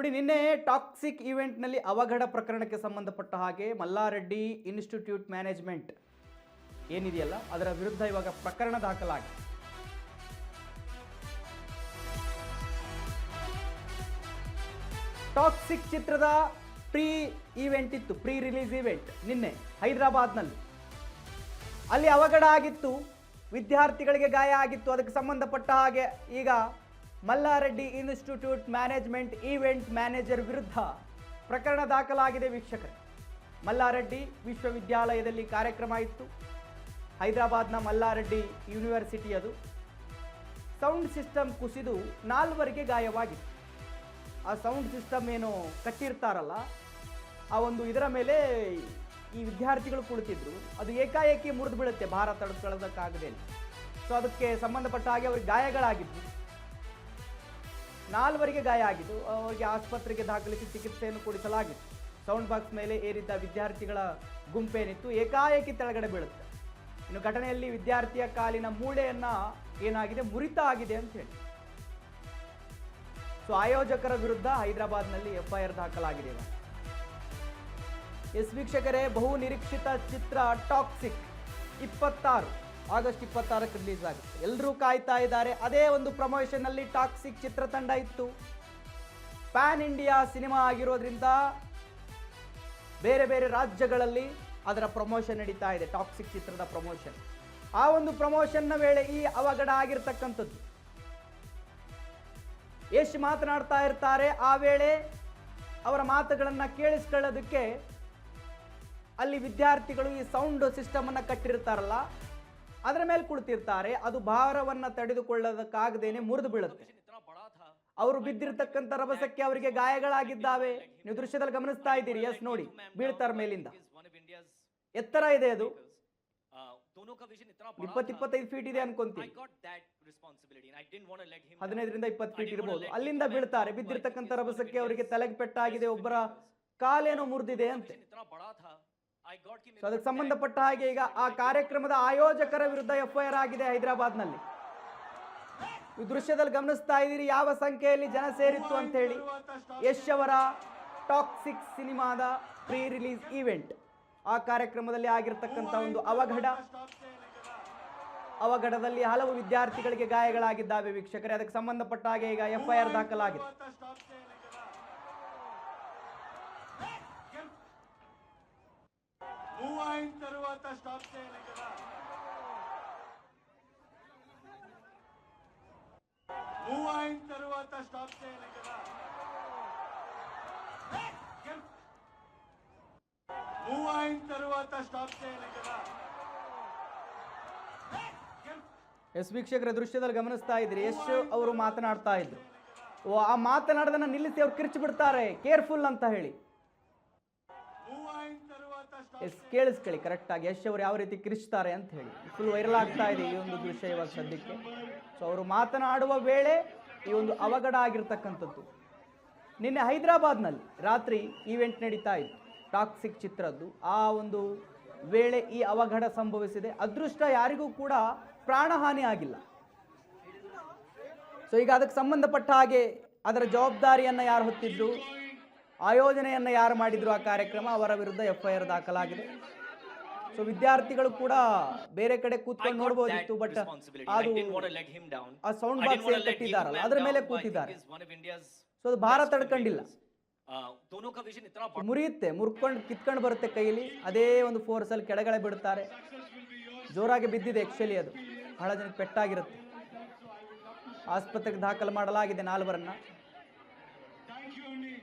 ನೋಡಿ, ನಿನ್ನೆ ಟಾಕ್ಸಿಕ್ ಈವೆಂಟ್ನಲ್ಲಿ ಅವಘಡ ಪ್ರಕರಣಕ್ಕೆ ಸಂಬಂಧಪಟ್ಟ ಹಾಗೆ ಮಲ್ಲಾರೆಡ್ಡಿ ಇನ್ಸ್ಟಿಟ್ಯೂಟ್ ಮ್ಯಾನೇಜ್ಮೆಂಟ್ ಏನಿದೆಯಲ್ಲ ಅದರ ವಿರುದ್ಧ ಇವಾಗ ಪ್ರಕರಣ ದಾಖಲಾಗಿದೆ. ಟಾಕ್ಸಿಕ್ ಚಿತ್ರದ ಪ್ರೀ ಈವೆಂಟ್ ಇತ್ತು, ಪ್ರೀ ರಿಲೀಸ್ ಈವೆಂಟ್ ನಿನ್ನೆ ಹೈದರಾಬಾದ್ನಲ್ಲಿ. ಅಲ್ಲಿ ಅವಘಡ ಆಗಿತ್ತು, ವಿದ್ಯಾರ್ಥಿಗಳಿಗೆ ಗಾಯ ಆಗಿತ್ತು. ಅದಕ್ಕೆ ಸಂಬಂಧಪಟ್ಟ ಹಾಗೆ ಈಗ Mallareddy institute management event manager ವಿರುದ್ಧ ಪ್ರಕರಣ ದಾಖಲಾಗಿದೆ. ವೀಕ್ಷಕರೇ, ಮಲ್ಲಾರೆಡ್ಡಿ ವಿಶ್ವವಿದ್ಯಾಲಯದಲ್ಲಿ ಕಾರ್ಯಕ್ರಮ ಇತ್ತು, ಹೈದರಾಬಾದ್ನ ಮಲ್ಲಾರೆಡ್ಡಿ ಯೂನಿವರ್ಸಿಟಿ. ಅದು ಸೌಂಡ್ ಸಿಸ್ಟಮ್ ಕುಸಿದು 4 ಗಾಯವಾಗಿತ್ತು. ಆ ಸೌಂಡ್ ಸಿಸ್ಟಮ್ ಏನು ಕಟ್ಟಿರ್ತಾರಲ್ಲ, ಆ ಒಂದು ಇದರ ಮೇಲೆ ಈ ವಿದ್ಯಾರ್ಥಿಗಳು ಕುಳಿತಿದ್ರು, ಅದು ಏಕಾಏಕಿ ಮುರಿದು ಬೀಳುತ್ತೆ ಭಾರ ತಡೆದುಕೊಳ್ಳೋದಕ್ಕಾಗದೆ. ಸೊ ಅದಕ್ಕೆ ಸಂಬಂಧಪಟ್ಟ ಹಾಗೆ ಅವ್ರಿಗೆ ಗಾಯಗಳಾಗಿದ್ದು, 4 ಗಾಯ ಆಗಿದ್ದು, ಅವರಿಗೆ ಆಸ್ಪತ್ರೆಗೆ ದಾಖಲಿಸಿ ಚಿಕಿತ್ಸೆಯನ್ನು ಕೊಡಿಸಲಾಗಿತ್ತು. ಸೌಂಡ್ ಬಾಕ್ಸ್ ಮೇಲೆ ಏರಿದ್ದ ವಿದ್ಯಾರ್ಥಿಗಳ ಗುಂಪೇನಿತ್ತು, ಏಕಾಏಕಿ ಕೆಳಗಡೆ ಬೀಳುತ್ತೆ. ಇನ್ನು ಘಟನೆಯಲ್ಲಿ ವಿದ್ಯಾರ್ಥಿಯ ಕಾಲಿನ ಮೂಳೆಯನ್ನ ಏನಾಗಿದೆ, ಮುರಿತ ಆಗಿದೆ ಅಂತ ಹೇಳಿ. ಸೊ ಆಯೋಜಕರ ವಿರುದ್ಧ ಹೈದರಾಬಾದ್ನಲ್ಲಿ FIR ದಾಖಲಾಗಿದೆ. ಎಸ್ ವೀಕ್ಷಕರೇ, ಬಹು ನಿರೀಕ್ಷಿತ ಚಿತ್ರ ಟಾಕ್ಸಿಕ್ ಆಗಸ್ಟ್ 26ಕ್ಕೆ ರಿಲೀಸ್ ಆಗುತ್ತೆ. ಎಲ್ಲರೂ ಕಾಯ್ತಾ ಇದ್ದಾರೆ. ಅದೇ ಒಂದು ಪ್ರಮೋಷನ್ ಅಲ್ಲಿ ಟಾಕ್ಸಿಕ್ ಚಿತ್ರತಂಡ ಇತ್ತು. ಪ್ಯಾನ್ ಇಂಡಿಯಾ ಸಿನಿಮಾ ಆಗಿರೋದ್ರಿಂದ ಬೇರೆ ಬೇರೆ ರಾಜ್ಯಗಳಲ್ಲಿ ಅದರ ಪ್ರಮೋಷನ್ ನಡೀತಾ ಇದೆ, ಟಾಕ್ಸಿಕ್ ಚಿತ್ರದ ಪ್ರಮೋಷನ್. ಆ ಒಂದು ಪ್ರಮೋಷನ್ನ ವೇಳೆ ಈ ಅವಘಡ ಆಗಿರ್ತಕ್ಕಂಥದ್ದು. ಯಶ್ ಮಾತನಾಡ್ತಾ ಇರ್ತಾರೆ, ಆ ವೇಳೆ ಅವರ ಮಾತುಗಳನ್ನು ಕೇಳಿಸ್ಕೊಳ್ಳೋದಕ್ಕೆ ಅಲ್ಲಿ ವಿದ್ಯಾರ್ಥಿಗಳು ಈ ಸೌಂಡ್ ಸಿಸ್ಟಮ್ ಅನ್ನ ಕಟ್ಟಿರ್ತಾರಲ್ಲ, ಅದರ ಮೇಲೆ ಕುಳಿತಿರ್ತಾರೆ. ಅದು ಭಾರವನ್ನ ತಡೆದುಕೊಳ್ಳೋದಕ್ಕಾಗದೇನೆ ಮುರಿದು ಬೀಳುತ್ತೆ. ಅವರು ಬಿದ್ದಿರ್ತಕ್ಕಂಥ ರಭಸಕ್ಕೆ ಅವರಿಗೆ ಗಾಯಗಳಾಗಿದ್ದಾವೆ. ನೀವು ದೃಶ್ಯದಲ್ಲಿ ಗಮನಿಸ್ತಾ ಇದ್ದೀರಿ. ಎಸ್ ನೋಡಿ, ಬೀಳ್ತಾರೆ ಮೇಲಿಂದ. ಎತ್ತರ ಇದೆ, ಅದು 20-25 ಫೀಟ್ ಇದೆ ಅನ್ಕೊಂತೀನಿ, 15ರಿಂದ 20 ಫೀಟ್ ಇರಬಹುದು. ಅಲ್ಲಿಂದ ಬೀಳ್ತಾರೆ. ಬಿದ್ದಿರ್ತಕ್ಕಂಥ ರಭಸಕ್ಕೆ ಅವರಿಗೆ ತಲೆಗೆ ಪೆಟ್ಟಾಗಿದೆ, ಒಬ್ಬರ ಕಾಲೇನೋ ಮುರಿದಿದೆ ಅಂತೆ. ಅದಕ್ಕೆ ಸಂಬಂಧಪಟ್ಟ ಹಾಗೆ ಈಗ ಆ ಕಾರ್ಯಕ್ರಮದ ಆಯೋಜಕರ ವಿರುದ್ಧ FIR ಆಗಿದೆ ಹೈದರಾಬಾದ್ನಲ್ಲಿ. ಈ ದೃಶ್ಯದಲ್ಲಿ ಗಮನಿಸ್ತಾ ಇದ್ದೀರಿ ಯಾವ ಸಂಖ್ಯೆಯಲ್ಲಿ ಜನ ಸೇರಿತ್ತು ಅಂತ ಹೇಳಿ. ಯಶ್ ಅವರ ಟಾಕ್ಸಿಕ್ ಸಿನಿಮಾದ ಪ್ರೀ ರಿಲೀಸ್ ಈವೆಂಟ್, ಆ ಕಾರ್ಯಕ್ರಮದಲ್ಲಿ ಆಗಿರ್ತಕ್ಕಂಥ ಒಂದು ಅವಘಡದಲ್ಲಿ ಹಲವು ವಿದ್ಯಾರ್ಥಿಗಳಿಗೆ ಗಾಯಗಳಾಗಿದ್ದಾವೆ ವೀಕ್ಷಕರೇ. ಅದಕ್ಕೆ ಸಂಬಂಧಪಟ್ಟ ಹಾಗೆ ಈಗ FIR ದಾಖಲಾಗಿದೆ. ಎಸ್ ವೀಕ್ಷಕರ, ದೃಶ್ಯದಲ್ಲಿ ಗಮನಿಸ್ತಾ ಇದ್ರಿ, ಯಶ್ ಅವರು ಮಾತನಾಡ್ತಾ ಇದ್ರು. ಆ ಮಾತನಾಡೋದನ್ನ ನಿಲ್ಲಿಸಿ ಅವ್ರು ಕಿರ್ಚಿ ಬಿಡ್ತಾರೆ, ಕೇರ್ಫುಲ್ ಅಂತ ಹೇಳಿ. ಎಸ್ ಕೇಳಿಸ್ಕೊಳ್ಳಿ ಕರೆಕ್ಟ್ ಆಗಿ, ಯಶ್ ಅವರು ಯಾವ ರೀತಿ ಕಿರ್ಚ್ತಾರೆ ಅಂತ ಹೇಳಿ. ಫುಲ್ ವೈರಲ್ ಆಗ್ತಾ ಇದೆ ಈ ಒಂದು ದೃಶ್ಯ ಇವಾಗ ಸದ್ಯಕ್ಕೆ. ಸೊ ಅವರು ಮಾತನಾಡುವ ವೇಳೆ ಈ ಒಂದು ಅವಘಡ ಆಗಿರ್ತಕ್ಕಂಥದ್ದು. ನಿನ್ನೆ ಹೈದರಾಬಾದ್ನಲ್ಲಿ ರಾತ್ರಿ ಈವೆಂಟ್ ನಡೀತಾ ಇತ್ತು ಟಾಕ್ಸಿಕ್ ಚಿತ್ರದ್ದು. ಆ ಒಂದು ವೇಳೆ ಈ ಅವಘಡ ಸಂಭವಿಸಿದೆ. ಅದೃಷ್ಟ ಯಾರಿಗೂ ಕೂಡ ಪ್ರಾಣಹಾನಿ ಆಗಿಲ್ಲ. ಸೊ ಈಗ ಅದಕ್ಕೆ ಸಂಬಂಧಪಟ್ಟ ಹಾಗೆ ಅದರ ಜವಾಬ್ದಾರಿಯನ್ನು ಯಾರು ಹೊತ್ತಿದ್ರು, ಆಯೋಜನೆಯನ್ನು ಯಾರು ಮಾಡಿದ್ರು ಆ ಕಾರ್ಯಕ್ರಮ, ಅವರ ವಿರುದ್ಧ FIR ದಾಖಲಾಗಿದೆ. ಸೊ ವಿದ್ಯಾರ್ಥಿಗಳು ಕೂಡ ಬೇರೆ ಕಡೆ ಕೂತ್ಕೊಂಡು ನೋಡಬಹುದಿತ್ತು, ಬಟ್ ಅದು ಆ ಸೌಂಡ್ ಬಾಕ್ಸ್ ಕಟ್ಟಿದ್ದಾರಲ್ಲ ಅದರ ಮೇಲೆ ಕೂತಿದ್ದಾರೆ. ಸೊ ಅದು ಭಾರ ತಡ್ಕೊಂಡಿಲ್ಲ, ಮುರಿಯುತ್ತೆ, ಕಿತ್ಕೊಂಡು ಬರುತ್ತೆ ಕೈಯಲ್ಲಿ. ಅದೇ ಒಂದು ಫೋರ್ಸ್ ಅಲ್ಲಿ ಕೆಳಗಡೆ ಬಿಡ್ತಾರೆ. ಜೋರಾಗಿ ಬಿದ್ದಿದೆ ಆಕ್ಚುಲಿ, ಅದು ಬಹಳ ಜನಕ್ಕೆ ಪೆಟ್ಟಾಗಿರುತ್ತೆ. ಆಸ್ಪತ್ರೆಗೆ ದಾಖಲು ಮಾಡಲಾಗಿದೆ 4ರನ್ನ.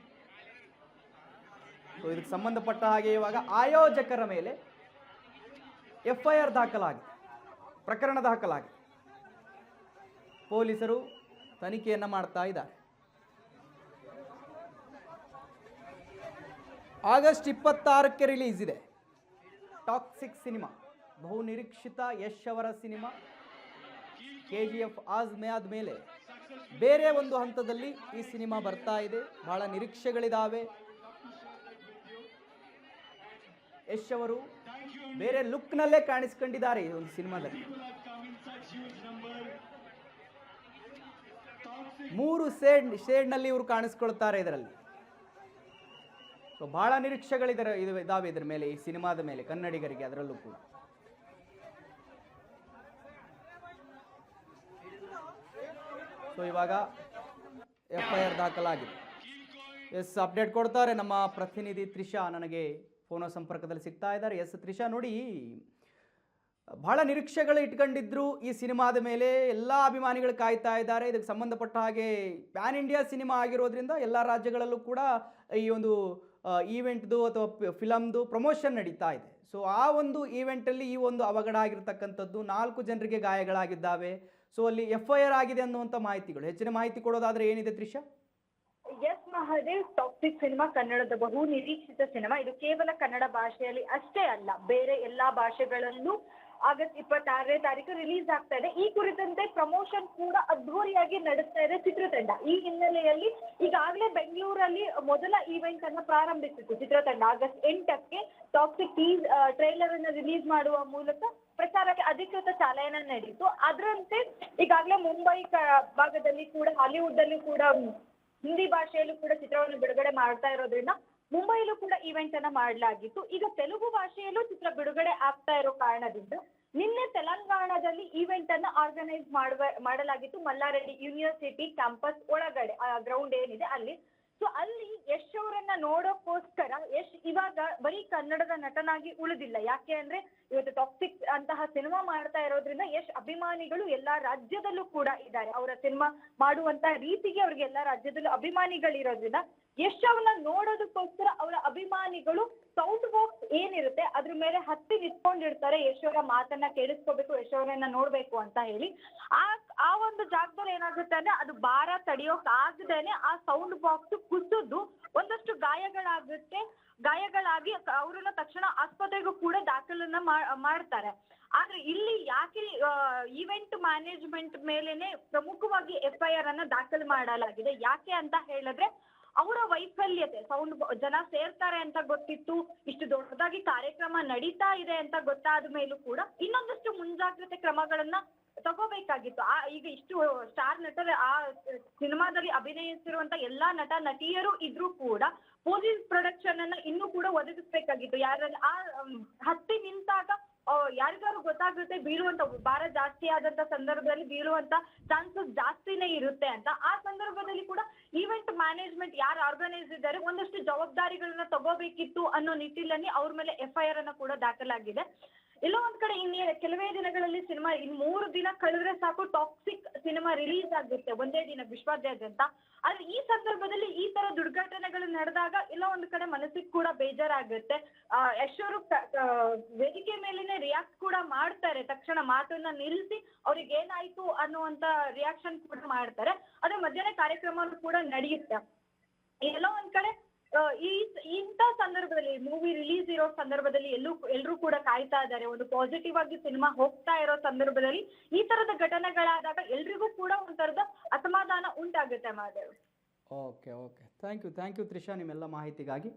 ಇದಕ್ಕೆ ಸಂಬಂಧಪಟ್ಟ ಹಾಗೆ ಇವಾಗ ಆಯೋಜಕರ ಮೇಲೆ FIR ದಾಖಲಾಗಿದೆ, ಪ್ರಕರಣ ದಾಖಲಾಗಿದೆ. ಪೊಲೀಸರು ತನಿಖೆಯನ್ನ ಮಾಡ್ತಾ ಇದ್ದಾರೆ. ಆಗಸ್ಟ್ 26ಕ್ಕೆ ರಿಲೀಸ್ ಇದೆ ಟಾಕ್ಸಿಕ್ ಸಿನಿಮಾ. ಬಹು ನಿರೀಕ್ಷಿತ ಯಶ್ ಅವರ ಸಿನಿಮಾ. KGF ಆದ್ಮೇಲೆ ಬೇರೆ ಒಂದು ಹಂತದಲ್ಲಿ ಈ ಸಿನಿಮಾ ಬರ್ತಾ ಇದೆ. ಬಹಳ ನಿರೀಕ್ಷೆಗಳಿದಾವೆ. ಯಶ್ ಅವರು ಬೇರೆ ಲುಕ್ನಲ್ಲೇ ಕಾಣಿಸ್ಕೊಂಡಿದ್ದಾರೆ ಈ ಒಂದು ಸಿನಿಮಾದಲ್ಲಿ. 3 ಶೇಡ್ನಲ್ಲಿ ಇವರು ಕಾಣಿಸ್ಕೊಳ್ತಾರೆ ಇದರಲ್ಲಿ. ಸೊ ಬಹಳ ಇದಾವೆ ಇದ್ರ ಮೇಲೆ, ಈ ಸಿನಿಮಾದ ಮೇಲೆ ಕನ್ನಡಿಗರಿಗೆ ಅದರಲ್ಲೂ ಕೂಡ. ಸೊ ಇವಾಗ FIR ದಾಖಲಾಗಿದೆ. ಎಸ್, ಅಪ್ಡೇಟ್ ಕೊಡ್ತಾರೆ ನಮ್ಮ ಪ್ರತಿನಿಧಿ ತ್ರಿಷಾ, ನನಗೆ ಫೋನ್ ಸಂಪರ್ಕದಲ್ಲಿ ಸಿಗ್ತಾ ಇದ್ದಾರೆ. ಎಸ್ ತ್ರಿಷಾ, ನೋಡಿ ಬಹಳ ನಿರೀಕ್ಷೆಗಳು ಇಟ್ಕೊಂಡಿದ್ರು ಈ ಸಿನಿಮಾದ ಮೇಲೆ, ಎಲ್ಲ ಅಭಿಮಾನಿಗಳು ಕಾಯ್ತಾ ಇದ್ದಾರೆ. ಇದಕ್ಕೆ ಸಂಬಂಧಪಟ್ಟ ಹಾಗೆ ಪ್ಯಾನ್ ಇಂಡಿಯಾ ಸಿನಿಮಾ ಆಗಿರೋದ್ರಿಂದ ಎಲ್ಲ ರಾಜ್ಯಗಳಲ್ಲೂ ಕೂಡ ಈ ಒಂದು ಈವೆಂಟ್ದು ಅಥವಾ ಫಿಲಮ್ದು ಪ್ರಮೋಷನ್ ನಡೀತಾ ಇದೆ. ಸೊ ಆ ಒಂದು ಈವೆಂಟಲ್ಲಿ ಈ ಒಂದು ಅವಘಡ ಆಗಿರ್ತಕ್ಕಂಥದ್ದು, 4 ಜನರಿಗೆ ಗಾಯಗಳಾಗಿದ್ದಾವೆ. ಸೊ ಅಲ್ಲಿ FIR ಆಗಿದೆ ಅನ್ನುವಂಥ ಮಾಹಿತಿಗಳು, ಹೆಚ್ಚಿನ ಮಾಹಿತಿ ಕೊಡೋದಾದ್ರೆ ಏನಿದೆ Trisha? Yes Mahadev, Toxic cinema ಕನ್ನಡದ ಬಹು ನಿರೀಕ್ಷಿತ ಸಿನಿಮಾ. ಇದು ಕೇವಲ ಕನ್ನಡ ಭಾಷೆಯಲ್ಲಿ ಅಷ್ಟೇ ಅಲ್ಲ, ಬೇರೆ ಎಲ್ಲಾ ಭಾಷೆಗಳಲ್ಲೂ ಆಗಸ್ಟ್ 26ನೇ ತಾರೀಕು ರಿಲೀಸ್ ಆಗ್ತಾ ಇದೆ. ಈ ಕುರಿತಂತೆ ಪ್ರಮೋಷನ್ ಕೂಡ ಅದ್ಧೂರಿಯಾಗಿ ನಡೆಸ್ತಾ ಇದೆ ಚಿತ್ರತಂಡ. ಈ ಹಿನ್ನೆಲೆಯಲ್ಲಿ ಈಗಾಗಲೇ ಬೆಂಗಳೂರಲ್ಲಿ ಮೊದಲ ಈವೆಂಟ್ ಅನ್ನು ಪ್ರಾರಂಭಿಸಿತ್ತು ಚಿತ್ರತಂಡ. ಆಗಸ್ಟ್ 8ಕ್ಕೆ ಟಾಕ್ಸಿಕ್ ಟ್ರೈಲರ್ ಅನ್ನು ರಿಲೀಸ್ ಮಾಡುವ ಮೂಲಕ ಪ್ರಚಾರಕ್ಕೆ ಅಧಿಕೃತ ಚಾಲನೆ ನಡೆಯಿತು. ಅದರಂತೆ ಈಗಾಗಲೇ ಮುಂಬೈ ಭಾಗದಲ್ಲಿ ಕೂಡ, ಹಾಲಿವುಡ್ ಅಲ್ಲಿ ಕೂಡ, ಹಿಂದಿ ಭಾಷೆಯಲ್ಲೂ ಕೂಡ ಚಿತ್ರವನ್ನು ಬಿಡುಗಡೆ ಮಾಡ್ತಾ ಇರೋದ್ರಿಂದ ಮುಂಬೈಲೂ ಕೂಡ ಈವೆಂಟ್ ಅನ್ನ ಮಾಡಲಾಗಿತ್ತು. ಈಗ ತೆಲುಗು ಭಾಷೆಯಲ್ಲೂ ಚಿತ್ರ ಬಿಡುಗಡೆ ಆಗ್ತಾ ಇರೋ ಕಾರಣದಿಂದ ನಿನ್ನೆ ತೆಲಂಗಾಣದಲ್ಲಿ ಈವೆಂಟ್ ಅನ್ನ ಆರ್ಗನೈಸ್ ಮಾಡಲಾಗಿತ್ತು ಮಲ್ಲಾರೆಡ್ಡಿ ಯೂನಿವರ್ಸಿಟಿ ಕ್ಯಾಂಪಸ್ ಒಳಗಡೆ, ಗ್ರೌಂಡ್ ಏನಿದೆ ಅಲ್ಲಿ. ಸೊ ಅಲ್ಲಿ ಯಶ್ ಅವರನ್ನ ನೋಡೋಕ್ಕೋಸ್ಕರ ಯಶ್ ಇವಾಗ ಬರೀ ಕನ್ನಡದ ನಟನಾಗಿ ಉಳಿದಿಲ್ಲ. ಯಾಕೆ ಅಂದ್ರೆ ಇವತ್ತು ಟಾಕ್ಸಿಕ್ ಅಂತಹ ಸಿನಿಮಾ ಮಾಡ್ತಾ ಇರೋದ್ರಿಂದ ಯಶ್ ಅಭಿಮಾನಿಗಳು ಎಲ್ಲಾ ರಾಜ್ಯದಲ್ಲೂ ಕೂಡ ಇದ್ದಾರೆ. ಅವರ ಸಿನಿಮಾ ಮಾಡುವಂತ ರೀತಿಗೆ ಅವ್ರಿಗೆ ಎಲ್ಲಾ ರಾಜ್ಯದಲ್ಲೂ ಅಭಿಮಾನಿಗಳಿರೋದ್ರಿಂದ ಯಶ್ ಅವ್ರನ್ನ ನೋಡೋದಕ್ಕೋಸ್ಕರ ಅವರ ಅಭಿಮಾನಿಗಳು ಸೌಂಡ್ ಬಾಕ್ಸ್ ಏನಿರುತ್ತೆ ಅದ್ರ ಮೇಲೆ ಹತ್ತಿ ನಿಂತ್ಕೊಂಡಿರ್ತಾರೆ. ಯಶ್ ಅವರ ಮಾತನ್ನ ಕೇಳಿಸ್ಕೋಬೇಕು, ಯಶ್ ಅವರನ್ನ ನೋಡ್ಬೇಕು ಅಂತ ಹೇಳಿ. ಆ ಒಂದು ಜಾಗದಲ್ಲಿ ಏನಾಗುತ್ತೆ ಅಂದ್ರೆ ಅದು ಭಾರ ತಡೆಯೋಕ್ ಆಗದೇನೆ ಆ ಸೌಂಡ್ ಬಾಕ್ಸ್ ಕುಸಿದು ಒಂದಷ್ಟು ಗಾಯಗಳಾಗಿ ಅವ್ರನ್ನ ತಕ್ಷಣ ಆಸ್ಪತ್ರೆಗೂ ಕೂಡ ದಾಖಲನ್ನ ಮಾಡ್ತಾರೆ. ಆದ್ರೆ ಇಲ್ಲಿ ಯಾಕೆ ಈವೆಂಟ್ ಮ್ಯಾನೇಜ್ಮೆಂಟ್ ಮೇಲೆನೆ ಪ್ರಮುಖವಾಗಿ FIR ಅನ್ನ ದಾಖಲು ಮಾಡಲಾಗಿದೆ. ಯಾಕೆ ಅಂತ ಹೇಳಿದ್ರೆ ಅವರ ವೈಫಲ್ಯತೆ, ಜನ ಸೇರ್ತಾರೆ ಅಂತ ಗೊತ್ತಿತ್ತು, ಇಷ್ಟು ದೊಡ್ಡದಾಗಿ ಕಾರ್ಯಕ್ರಮ ನಡೀತಾ ಇದೆ ಅಂತ ಗೊತ್ತಾದ ಮೇಲೂ ಕೂಡ ಇನ್ನೊಂದಷ್ಟು ಮುಂಜಾಗ್ರತೆ ಕ್ರಮಗಳನ್ನ ತಗೋಬೇಕಾಗಿತ್ತು. ಈಗ ಇಷ್ಟು ಸ್ಟಾರ್ ನಟರ ಆ ಸಿನಿಮಾದಲ್ಲಿ ಅಭಿನಯಿಸಿರುವಂತ ಎಲ್ಲಾ ನಟ ನಟಿಯರು ಇದ್ರೂ ಕೂಡ ಪೊಲೀಸ್ ಪ್ರೊಡಕ್ಷನ್ ಅನ್ನ ಇನ್ನೂ ಕೂಡ ಒದಗಿಸ್ಬೇಕಾಗಿತ್ತು. ಯಾರಲ್ಲಿ ಆ ಹತ್ತಿ ನಿಂತಾಗ ಯಾರಿಗಾರು ಗೊತ್ತಾಗುತ್ತೆ ಬೀಳುವಂತ ಭಾರ ಜಾಸ್ತಿ ಆದಂತ ಸಂದರ್ಭದಲ್ಲಿ ಬೀಳುವಂತ ಚಾನ್ಸಸ್ ಜಾಸ್ತಿನೇ ಇರುತ್ತೆ ಅಂತ. ಆ ಸಂದರ್ಭದಲ್ಲಿ ಕೂಡ ಈವೆಂಟ್ ಮ್ಯಾನೇಜ್ಮೆಂಟ್ ಯಾರು ಆರ್ಗನೈಸ್ ಇದ್ದಾರೆ ಒಂದಷ್ಟು ಜವಾಬ್ದಾರಿಗಳನ್ನ ತಗೋಬೇಕಿತ್ತು ಅನ್ನೋ ನಿಟ್ಟಿನಲ್ಲಿ ಅವ್ರ ಮೇಲೆ FIR ಅನ್ನ ಕೂಡ ದಾಖಲಾಗಿದೆ. ಎಲ್ಲೋ ಒಂದ್ ಕಡೆ ಕೆಲವೇ ದಿನಗಳಲ್ಲಿ ಸಿನಿಮಾ, 3 ದಿನ ಕಳೆದ್ರೆ ಸಾಕು ಟಾಕ್ಸಿಕ್ ಸಿನಿಮಾ ರಿಲೀಸ್ ಆಗುತ್ತೆ ಒಂದೇ ದಿನ ವಿಶ್ವಾದ್ಯಂತ. ಆದ್ರೆ ಈ ಸಂದರ್ಭದಲ್ಲಿ ಈ ತರ ದುರ್ಘಟನೆಗಳು ನಡೆದಾಗ ಎಲ್ಲೋ ಒಂದ್ ಕಡೆ ಮನಸ್ಸಿಗೆ ಕೂಡ ಬೇಜಾರಾಗುತ್ತೆ. ಯಶ್ ಅವರು ವೇದಿಕೆ ಮೇಲಿನ ರಿಯಾಕ್ಟ್ ಕೂಡ ಮಾಡ್ತಾರೆ, ತಕ್ಷಣ ಮಾತನ್ನ ನಿಲ್ಲಿಸಿ ಅವ್ರಿಗೆ ಏನಾಯ್ತು ಅನ್ನುವಂತ ರಿಯಾಕ್ಷನ್ ಕೂಡ ಮಾಡ್ತಾರೆ. ಅದೇ ಮಧ್ಯಾಹ್ನ ಕಾರ್ಯಕ್ರಮ ಕೂಡ ನಡೆಯುತ್ತೆ. ಎಲ್ಲೋ ಒಂದ್ ಕಡೆ ಇಂಥ ಸಂದರ್ಭದಲ್ಲಿ ಮೂವಿ ರಿಲೀಸ್ ಇರೋ ಸಂದರ್ಭದಲ್ಲಿ ಎಲ್ಲರೂ ಕೂಡ ಕಾಯ್ತಾ ಇದ್ದಾರೆ. ಒಂದು ಪಾಸಿಟಿವ್ ಆಗಿ ಸಿನಿಮಾ ಹೋಗ್ತಾ ಇರೋ ಸಂದರ್ಭದಲ್ಲಿ ಈ ತರದ ಘಟನೆಗಳಾದಾಗ ಎಲ್ರಿಗೂ ಕೂಡ ಒಂಥರದ ಅಸಮಾಧಾನ ಉಂಟಾಗುತ್ತೆ Madev. Okay thank you Trisha ನಿಮ್ಮೆಲ್ಲ ಮಾಹಿತಿಗಾಗಿ.